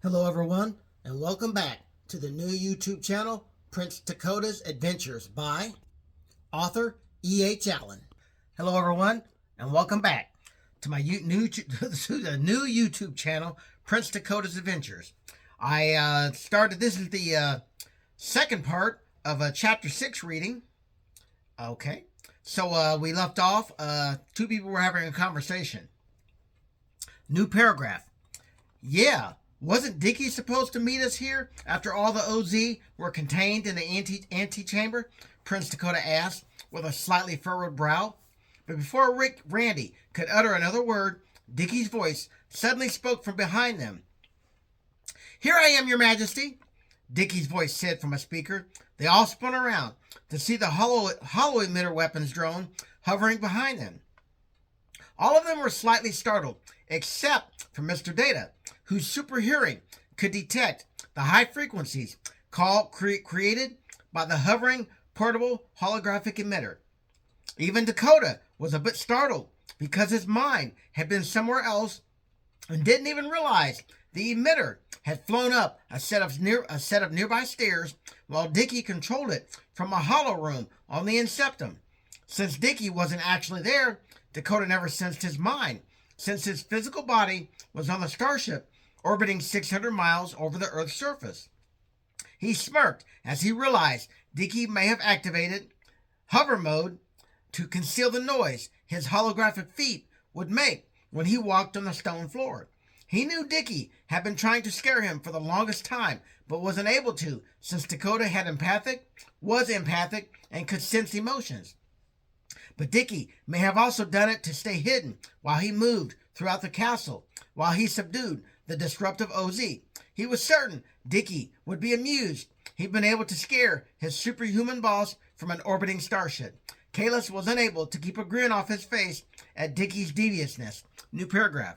Hello everyone, and welcome back to the new YouTube channel, Prince Dakota's Adventures by author E.H. Allen. Hello everyone, and welcome back to my new YouTube channel, Prince Dakota's Adventures. This is the second part of a chapter 6 reading. Okay, so we left off, two people were having a conversation. New paragraph. Yeah. Wasn't Dickie supposed to meet us here after all the OZ were contained in the antechamber? Prince Dakota asked with a slightly furrowed brow. But before Randy could utter another word, Dickie's voice suddenly spoke from behind them. Here I am, Your Majesty, Dickie's voice said from a speaker. They all spun around to see the hollow emitter weapons drone hovering behind them. All of them were slightly startled, except for Mr. Data, whose super hearing could detect the high frequencies created by the hovering portable holographic emitter. Even Dakota was a bit startled because his mind had been somewhere else and didn't even realize the emitter had flown up a set of nearby stairs while Dickie controlled it from a hollow room on the Inceptum. Since Dickie wasn't actually there, Dakota never sensed his mind, since his physical body was on the starship orbiting 600 miles over the Earth's surface. He smirked as he realized Dickie may have activated hover mode to conceal the noise his holographic feet would make when he walked on the stone floor. He knew Dickie had been trying to scare him for the longest time, but wasn't able to, since Dakota was empathic, and could sense emotions. But Dickie may have also done it to stay hidden while he moved throughout the castle, while he subdued the disruptive OZ. He was certain Dickie would be amused he'd been able to scare his superhuman boss from an orbiting starship. Kalis was unable to keep a grin off his face at Dickie's deviousness. New paragraph.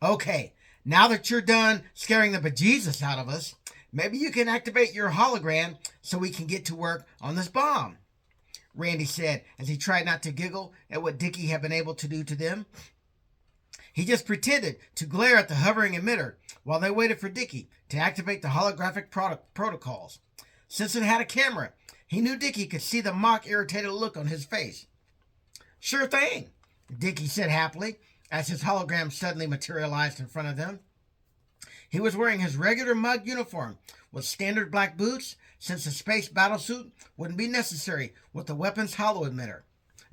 Okay, now that you're done scaring the bejesus out of us, maybe you can activate your hologram so we can get to work on this bomb, Randy said as he tried not to giggle at what Dickie had been able to do to them. He just pretended to glare at the hovering emitter while they waited for Dickie to activate the holographic protocols. Since it had a camera, he knew Dickie could see the mock irritated look on his face. Sure thing, Dickie said happily as his hologram suddenly materialized in front of them. He was wearing his regular mug uniform with standard black boots, since the space battlesuit wouldn't be necessary with the weapon's hollow emitter,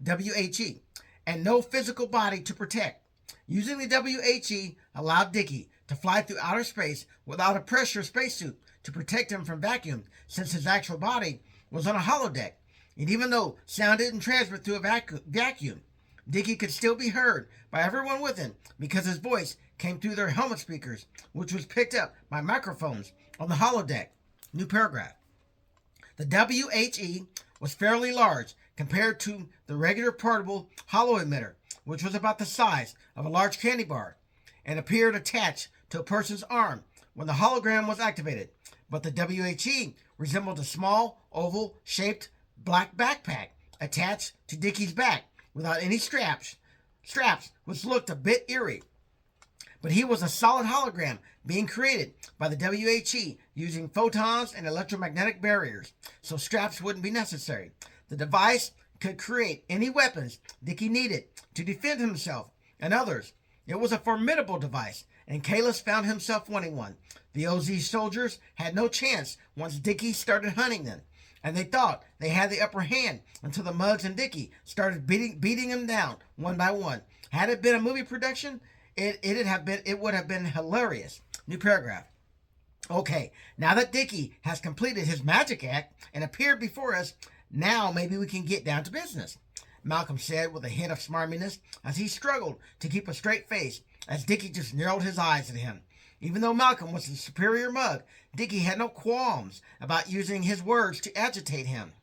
WHE, and no physical body to protect. Using the WHE allowed Dickie to fly through outer space without a pressure spacesuit to protect him from vacuum, since his actual body was on a holodeck. And even though sound didn't transmit through a vacuum, Dickie could still be heard by everyone with him because his voice came through their helmet speakers, which was picked up by microphones on the holodeck. New paragraph. The WHE was fairly large compared to the regular portable hollow emitter, which was about the size of a large candy bar, and appeared attached to a person's arm when the hologram was activated. But the WHE resembled a small, oval-shaped black backpack attached to Dickie's back without any straps, which looked a bit eerie. But he was a solid hologram being created by the WHE using photons and electromagnetic barriers, so straps wouldn't be necessary. The device could create any weapons Dickie needed to defend himself and others. It was a formidable device, and Kalis found himself wanting one. The OZ soldiers had no chance once Dickie started hunting them, and they thought they had the upper hand until the Mugs and Dickie started beating them down one by one. Had it been a movie production, it would have been hilarious. New paragraph. Okay, now that Dickie has completed his magic act and appeared before us, now maybe we can get down to business, Malcolm said with a hint of smarminess as he struggled to keep a straight face as Dickie just narrowed his eyes at him. Even though Malcolm was the superior mug, Dickie had no qualms about using his words to agitate him.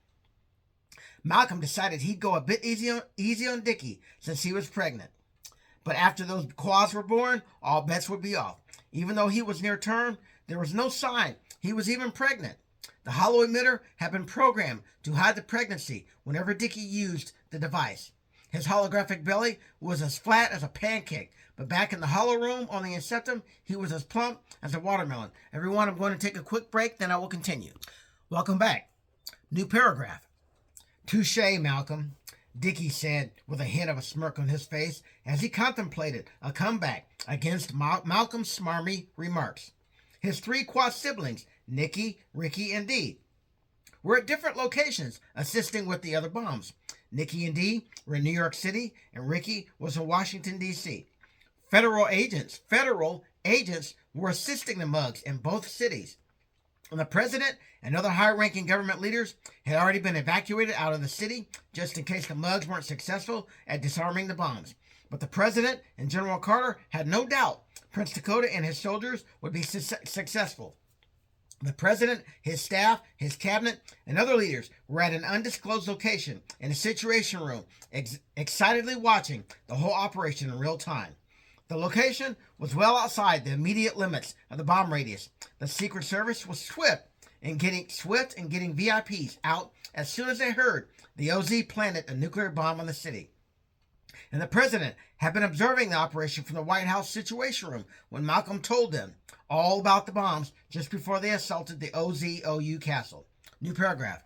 Malcolm decided he'd go a bit easy on Dickie since he was pregnant. But after those quads were born, all bets would be off. Even though he was near term, there was no sign he was even pregnant. The hollow emitter had been programmed to hide the pregnancy whenever Dickie used the device. His holographic belly was as flat as a pancake, but back in the hollow room on the Inceptum, he was as plump as a watermelon. Everyone, I'm going to take a quick break, then I will continue. Welcome back. New paragraph. Touche, Malcolm, Dickie said with a hint of a smirk on his face as he contemplated a comeback against Malcolm's smarmy remarks. His three quad siblings, Nicky, Ricky, and Dee, were at different locations assisting with the other bombs. Nicky and Dee were in New York City, and Ricky was in Washington, D.C. Federal agents were assisting the mugs in both cities. And the president and other high-ranking government leaders had already been evacuated out of the city just in case the mugs weren't successful at disarming the bombs. But the president and General Carter had no doubt Prince Dakota and his soldiers would be successful. The president, his staff, his cabinet, and other leaders were at an undisclosed location in a situation room, excitedly watching the whole operation in real time. The location was well outside the immediate limits of the bomb radius. The Secret Service was swift in getting VIPs out as soon as they heard the OZ planted a nuclear bomb on the city. And the president had been observing the operation from the White House Situation Room when Malcolm told them all about the bombs just before they assaulted the OZOU castle. New paragraph.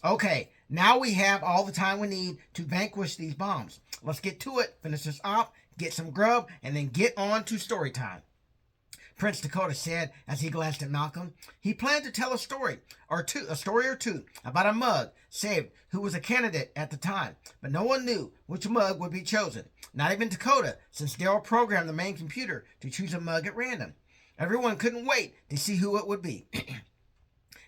Okay, now we have all the time we need to vanquish these bombs. Let's get to it, finish this off, get some grub, and then get on to story time. Prince Dakota said as he glanced at Malcolm. He planned to tell a story or two about a mug saved who was a candidate at the time, but no one knew which mug would be chosen. Not even Dakota, since Daryl programmed the main computer to choose a mug at random. Everyone couldn't wait to see who it would be.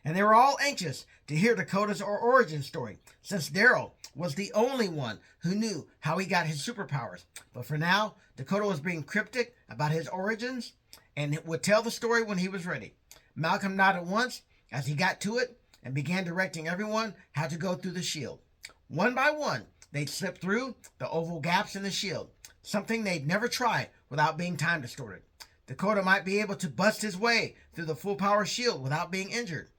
And they were all anxious to hear Dakota's origin story, since Daryl was the only one who knew how he got his superpowers. But for now, Dakota was being cryptic about his origins and would tell the story when he was ready. Malcolm nodded once as he got to it and began directing everyone how to go through the shield. One by one, they'd slip through the oval gaps in the shield, something they'd never try without being time distorted. Dakota might be able to bust his way through the full power shield without being injured,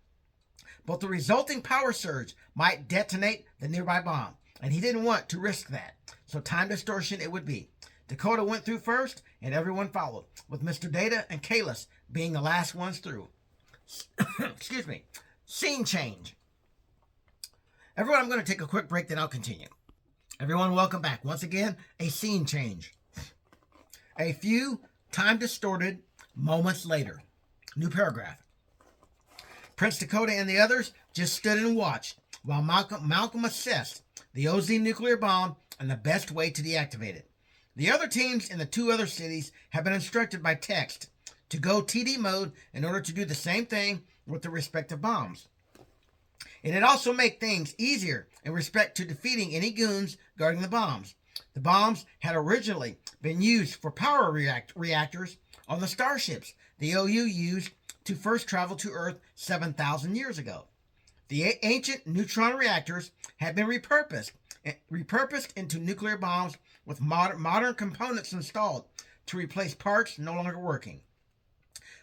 but the resulting power surge might detonate the nearby bomb, and he didn't want to risk that, so time distortion it would be. Dakota went through first, and everyone followed, with Mr. Data and Kalis being the last ones through. Excuse me. Scene change. Everyone, I'm going to take a quick break, then I'll continue. Everyone, welcome back. Once again, a scene change. A few time-distorted moments later. New paragraph. Prince Dakota and the others just stood and watched while Malcolm assessed the OZ nuclear bomb and the best way to deactivate it. The other teams in the two other cities have been instructed by text to go TD mode in order to do the same thing with the respective bombs. It'd also make things easier in respect to defeating any goons guarding the bombs. The bombs had originally been used for power reactors on the starships the OU used to first travel to Earth 7,000 years ago. The ancient neutron reactors had been repurposed into nuclear bombs with modern components installed to replace parts no longer working.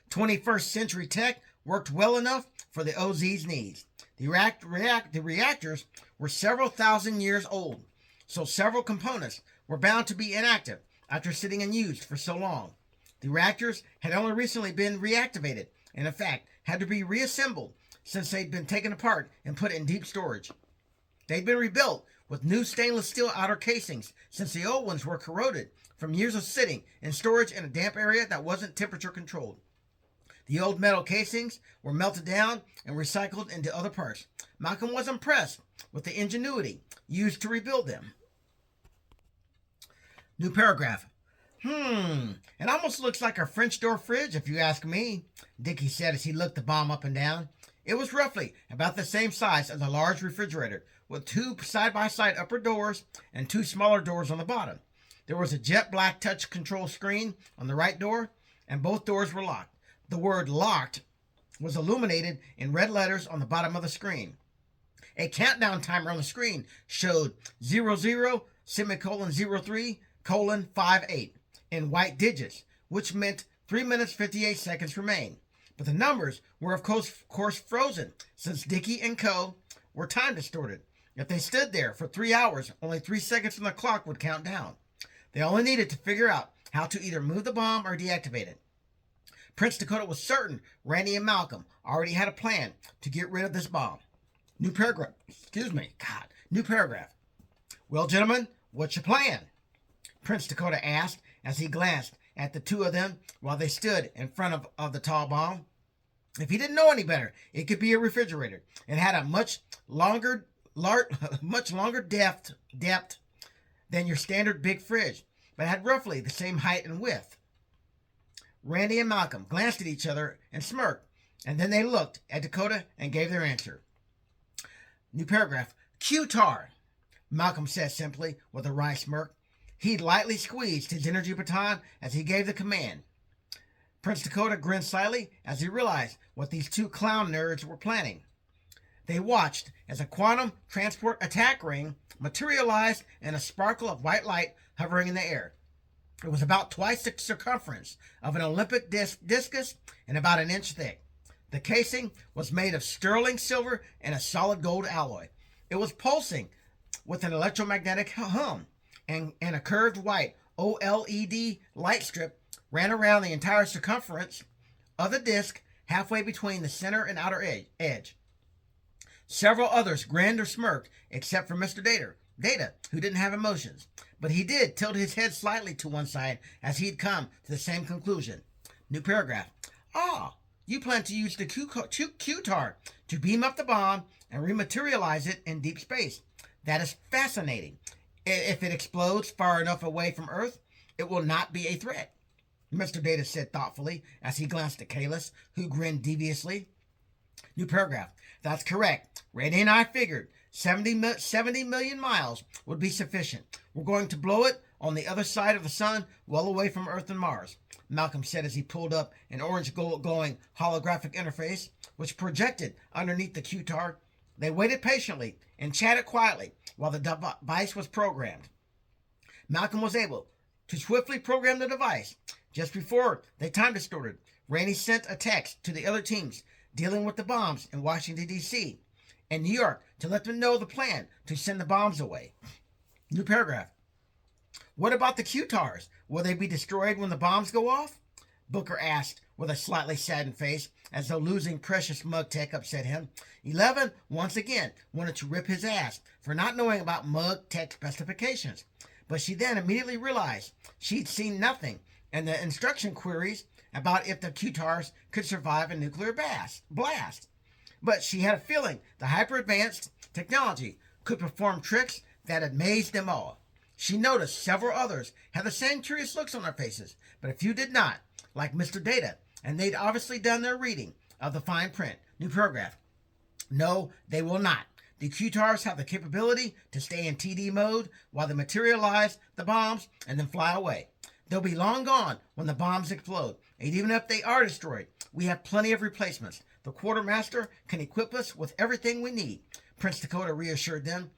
21st century tech worked well enough for the OZ's needs. The reactors were several thousand years old, so several components were bound to be inactive after sitting unused for so long. The reactors had only recently been reactivated, and in fact had to be reassembled since they'd been taken apart and put in deep storage. They'd been rebuilt with new stainless steel outer casings since the old ones were corroded from years of sitting in storage in a damp area that wasn't temperature controlled. The old metal casings were melted down and recycled into other parts. Malcolm was impressed with the ingenuity used to rebuild them. New paragraph. It almost looks like a French door fridge if you ask me, Dickie said as he looked the bomb up and down. It was roughly about the same size as a large refrigerator, with two side-by-side upper doors and two smaller doors on the bottom. There was a jet black touch control screen on the right door, and both doors were locked. The word locked was illuminated in red letters on the bottom of the screen. A countdown timer on the screen showed 00:03:58 in white digits, which meant 3 minutes 58 seconds remain. But the numbers were of course frozen since Dickie and Co. were time distorted. If they stood there for 3 hours, only 3 seconds on the clock would count down. They only needed to figure out how to either move the bomb or deactivate it. Prince Dakota was certain Randy and Malcolm already had a plan to get rid of this bomb. New paragraph. New paragraph. Well, gentlemen, what's your plan? Prince Dakota asked as he glanced at the two of them while they stood in front of the tall bomb. If he didn't know any better, it could be a refrigerator. It had a much longer depth than your standard big fridge, but had roughly the same height and width. Randy and Malcolm glanced at each other and smirked, and then they looked at Dakota and gave their answer. New paragraph. Q-tar, Malcolm said simply with a wry smirk. He lightly squeezed his energy baton as he gave the command. Prince Dakota grinned slightly as he realized what these two clown nerds were planning. They watched as a quantum transport attack ring materialized in a sparkle of white light hovering in the air. It was about twice the circumference of an Olympic discus and about an inch thick. The casing was made of sterling silver and a solid gold alloy. It was pulsing with an electromagnetic hum, and a curved white OLED light strip ran around the entire circumference of the disc, halfway between the center and outer edge. Several others grinned or smirked, except for Mr. Data, who didn't have emotions. But he did tilt his head slightly to one side as he'd come to the same conclusion. New paragraph. You plan to use the Q-tar to beam up the bomb and rematerialize it in deep space. That is fascinating. If it explodes far enough away from Earth, it will not be a threat, Mr. Data said thoughtfully as he glanced at Kalis, who grinned deviously. New paragraph. That's correct. Randy and I figured 70 million miles would be sufficient. We're going to blow it on the other side of the sun, well away from Earth and Mars, Malcolm said as he pulled up an orange glowing holographic interface, which projected underneath the Q-tar. They waited patiently and chatted quietly while the device was programmed. Malcolm was able to swiftly program the device. Just before the time distorted, Randy sent a text to the other teams dealing with the bombs in Washington, D.C. and New York to let them know the plan to send the bombs away. New paragraph. What about the Q-tars? Will they be destroyed when the bombs go off? Booker asked with a slightly saddened face, as though losing precious Mug Tech upset him. 11 once again wanted to rip his ass for not knowing about Mug Tech specifications. But she then immediately realized she'd seen nothing in the instruction queries about if the Q-tars could survive a nuclear blast. But she had a feeling the hyper-advanced technology could perform tricks that amazed them all. She noticed several others had the same curious looks on their faces, but a few did not, like Mr. Data, and they'd obviously done their reading of the fine print. New paragraph. No, they will not. The Q-tars have the capability to stay in TD mode while they materialize the bombs and then fly away. They'll be long gone when the bombs explode, and even if they are destroyed, we have plenty of replacements. The quartermaster can equip us with everything we need, Prince Dakota reassured them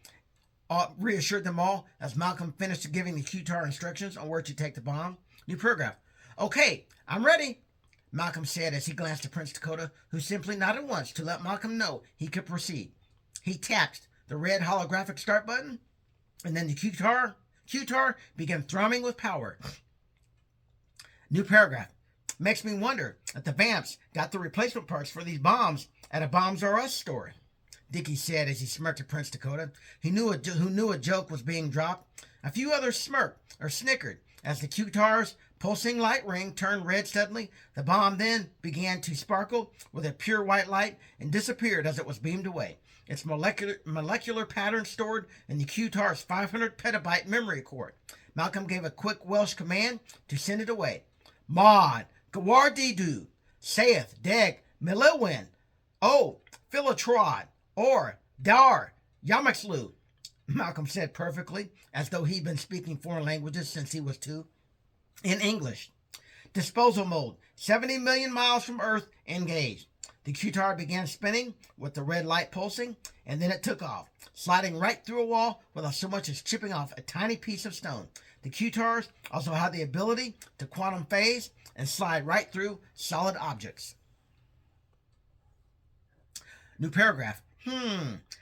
all as Malcolm finished giving the Q-tar instructions on where to take the bomb. New paragraph. Okay, I'm ready, Malcolm said as he glanced at Prince Dakota, who simply nodded once to let Malcolm know he could proceed. He tapped the red holographic start button, and then the Q-tar began thrumming with power. New paragraph. Makes me wonder if the Vamps got the replacement parts for these bombs at a Bombs R Us store, Dickie said as he smirked at Prince Dakota, who knew a joke was being dropped. A few others smirked or snickered as the Q-tar's pulsing light ring turned red suddenly. The bomb then began to sparkle with a pure white light and disappeared as it was beamed away. Its molecular pattern stored in the Q-tar's 500 petabyte memory core. Malcolm gave a quick Welsh command to send it away. Maud, Gawardidu, saith Deg, Milewin, O, Philotrod, or Dar, Yamaxlu, Malcolm said perfectly, as though he'd been speaking foreign languages since he was 2. In English. Disposal mode, 70 million miles from Earth, engaged. The Q-tar began spinning with the red light pulsing, and then it took off, sliding right through a wall without so much as chipping off a tiny piece of stone. The Q-tars also had the ability to quantum phase and slide right through solid objects. New paragraph.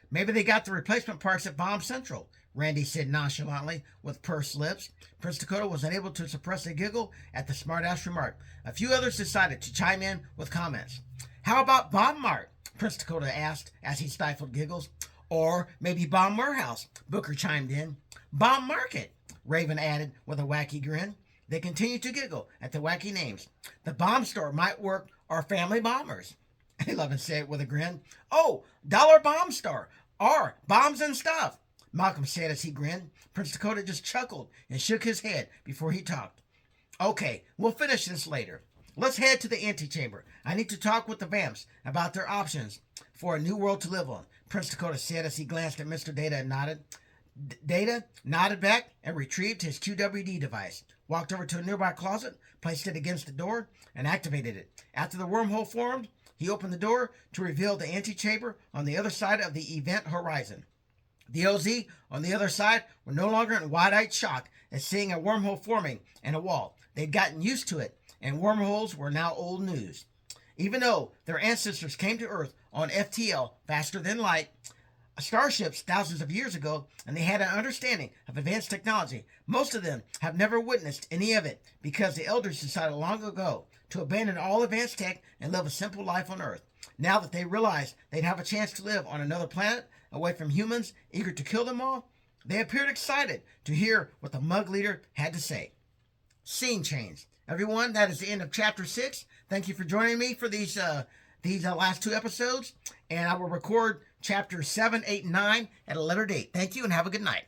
Maybe they got the replacement parts at Bomb Central, Randy said nonchalantly with pursed lips. Prince Dakota was unable to suppress a giggle at the smartass remark. A few others decided to chime in with comments. How about Bomb Mart? Prince Dakota asked as he stifled giggles. Or maybe Bomb Warehouse, Booker chimed in. Bomb Market, Raven added with a wacky grin. They continued to giggle at the wacky names. The bomb store might work our family bombers. Eleven said with a grin. Oh, Dollar Bomb Store, or Bombs and Stuff, Malcolm said as he grinned. Prince Dakota just chuckled and shook his head before he talked. Okay, we'll finish this later. Let's head to the antechamber. I need to talk with the Vamps about their options for a new world to live on, Prince Dakota said as he glanced at Mr. Data and nodded. Data nodded back and retrieved his QWD device, walked over to a nearby closet, placed it against the door, and activated it. After the wormhole formed, he opened the door to reveal the antechamber on the other side of the event horizon. The OZ on the other side were no longer in wide-eyed shock at seeing a wormhole forming in a wall. They'd gotten used to it, and wormholes were now old news. Even though their ancestors came to Earth on FTL faster than light, starships thousands of years ago, and they had an understanding of advanced technology, most of them have never witnessed any of it because the elders decided long ago to abandon all advanced tech and live a simple life on Earth. Now that they realized they'd have a chance to live on another planet away from humans eager to kill them all, they appeared excited to hear what the Mug Leader had to say. Scene change. Everyone, that is the end of Chapter 6. Thank you for joining me for these last two episodes, and I will record Chapters 7, 8, and 9 at a later date. Thank you, and have a good night.